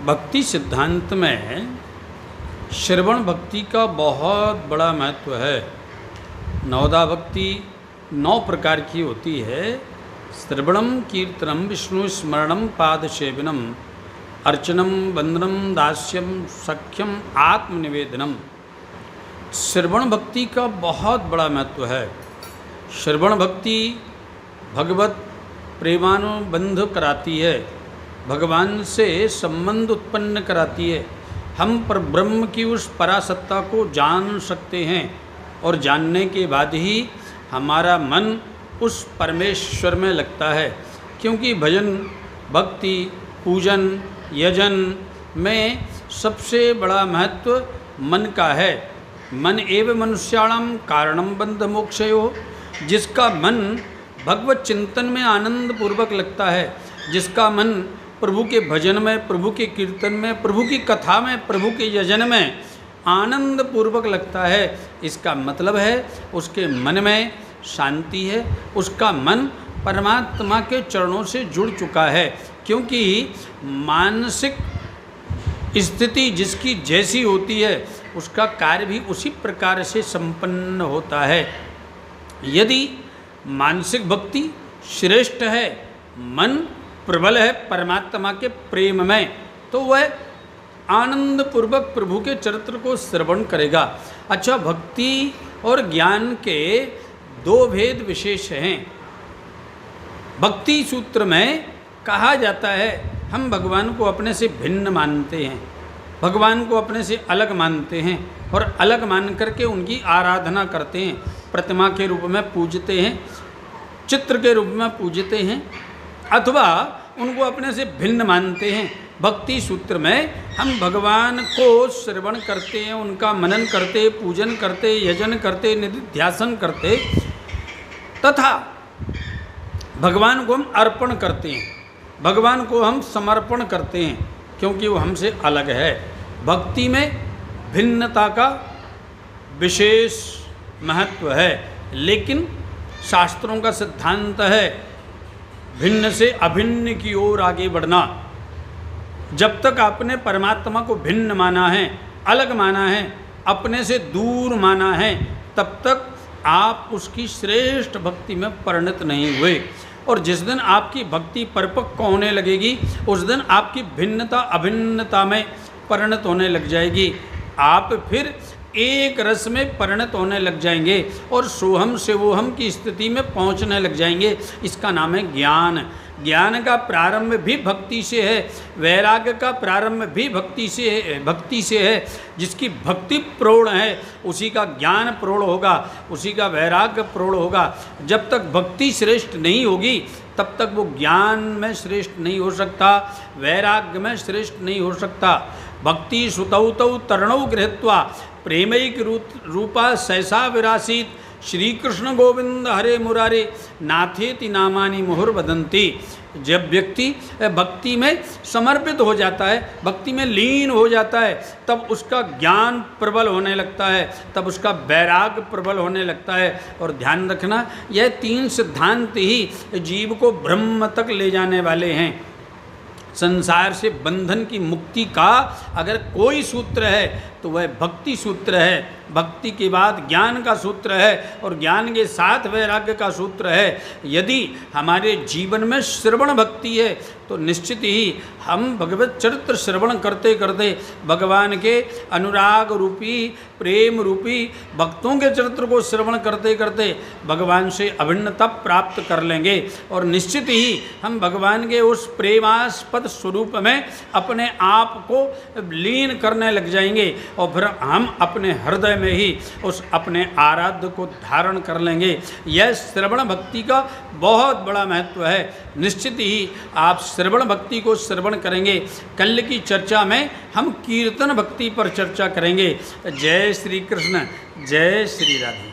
भक्ति सिद्धांत में श्रवण भक्ति का बहुत बड़ा महत्व है। नवदा भक्ति 9 प्रकार की होती है। श्रवणम कीर्तनम विष्णु स्मरणम पाद सेवनम अर्चनम वंदनम दास्यम सख्यम आत्मनिवेदनम। श्रवण भक्ति का बहुत बड़ा महत्व है। श्रवण भक्ति भगवत प्रेमानुबंध कराती है, भगवान से संबंध उत्पन्न कराती है। हम पर ब्रह्म की उस परासत्ता को जान सकते हैं और जानने के बाद ही हमारा मन उस परमेश्वर में लगता है, क्योंकि भजन भक्ति पूजन यजन में सबसे बड़ा महत्व मन का है। मन एव मनुष्याणाम कारणम बंध मोक्षयो। जिसका मन भगवत चिंतन में आनंद पूर्वक लगता है, जिसका मन प्रभु के भजन में, प्रभु के कीर्तन में, प्रभु की कथा में, प्रभु के यजन में आनंद पूर्वक लगता है, इसका मतलब है उसके मन में शांति है, उसका मन परमात्मा के चरणों से जुड़ चुका है। क्योंकि मानसिक स्थिति जिसकी जैसी होती है उसका कार्य भी उसी प्रकार से संपन्न होता है। यदि मानसिक भक्ति श्रेष्ठ है, मन प्रबल है परमात्मा के प्रेम में, तो वह आनंद पूर्वक प्रभु के चरित्र को श्रवण करेगा। अच्छा, भक्ति और ज्ञान के 2 भेद विशेष हैं। भक्ति सूत्र में कहा जाता है हम भगवान को अपने से भिन्न मानते हैं, भगवान को अपने से अलग मानते हैं और अलग मान करके उनकी आराधना करते हैं, प्रतिमा के रूप में पूजते हैं, चित्र के रूप में पूजते हैं, अथवा उनको अपने से भिन्न मानते हैं। भक्ति सूत्र में हम भगवान को श्रवण करते हैं, उनका मनन करते, पूजन करते, यजन करते, निधिध्यासन करते, तथा भगवान को हम अर्पण करते हैं, भगवान को हम समर्पण करते हैं, क्योंकि वो हमसे अलग है। भक्ति में भिन्नता का विशेष महत्व है, लेकिन शास्त्रों का सिद्धांत है भिन्न से अभिन्न की ओर आगे बढ़ना। जब तक आपने परमात्मा को भिन्न माना है, अलग माना है, अपने से दूर माना है, तब तक आप उसकी श्रेष्ठ भक्ति में परिणत नहीं हुए। और जिस दिन आपकी भक्ति परिपक्व होने लगेगी, उस दिन आपकी भिन्नता अभिन्नता में परिणत होने लग जाएगी। आप फिर एक रस में परिणत होने लग जाएंगे और सोहम से वोहम की स्थिति में पहुंचने लग जाएंगे। इसका नाम है ज्ञान। ज्ञान का प्रारंभ भी भक्ति से है, वैराग्य का प्रारंभ भी भक्ति से है। जिसकी भक्ति प्रौढ़ है उसी का ज्ञान प्रौढ़ होगा, उसी का वैराग्य प्रौढ़ होगा। जब तक भक्ति श्रेष्ठ नहीं होगी तब तक वो ज्ञान में श्रेष्ठ नहीं हो सकता, वैराग्य में श्रेष्ठ नहीं हो सकता। भक्ति सुतौ तौ तरणौ गृहीत्वा प्रेमैक रूपा सहसा विरासीत श्री कृष्ण गोविंद हरे मुरारे नाथेति नामानि मुहुर्वदन्ति। जब व्यक्ति भक्ति में समर्पित हो जाता है, भक्ति में लीन हो जाता है, तब उसका ज्ञान प्रबल होने लगता है, तब उसका वैराग्य प्रबल होने लगता है। और ध्यान रखना, यह 3 सिद्धांत ही जीव को ब्रह्म तक ले जाने वाले हैं। संसार से बंधन की मुक्ति का अगर कोई सूत्र है तो वह भक्ति सूत्र है। भक्ति के बाद ज्ञान का सूत्र है और ज्ञान के साथ वैराग्य का सूत्र है। यदि हमारे जीवन में श्रवण भक्ति है तो निश्चित ही हम भगवत चरित्र श्रवण करते करते भगवान के अनुराग रूपी, प्रेम रूपी भक्तों के चरित्र को श्रवण करते करते भगवान से अभिन्नता प्राप्त कर लेंगे और निश्चित ही हम भगवान के उस प्रेमास्पद स्वरूप में अपने आप को लीन करने लग जाएंगे और फिर हम अपने हृदय में ही उस अपने आराध्य को धारण कर लेंगे। यह श्रवण भक्ति का बहुत बड़ा महत्व है। निश्चित ही आप श्रवण भक्ति को श्रवण करेंगे। कल की चर्चा में हम कीर्तन भक्ति पर चर्चा करेंगे। जय श्री कृष्ण, जय श्री राधे।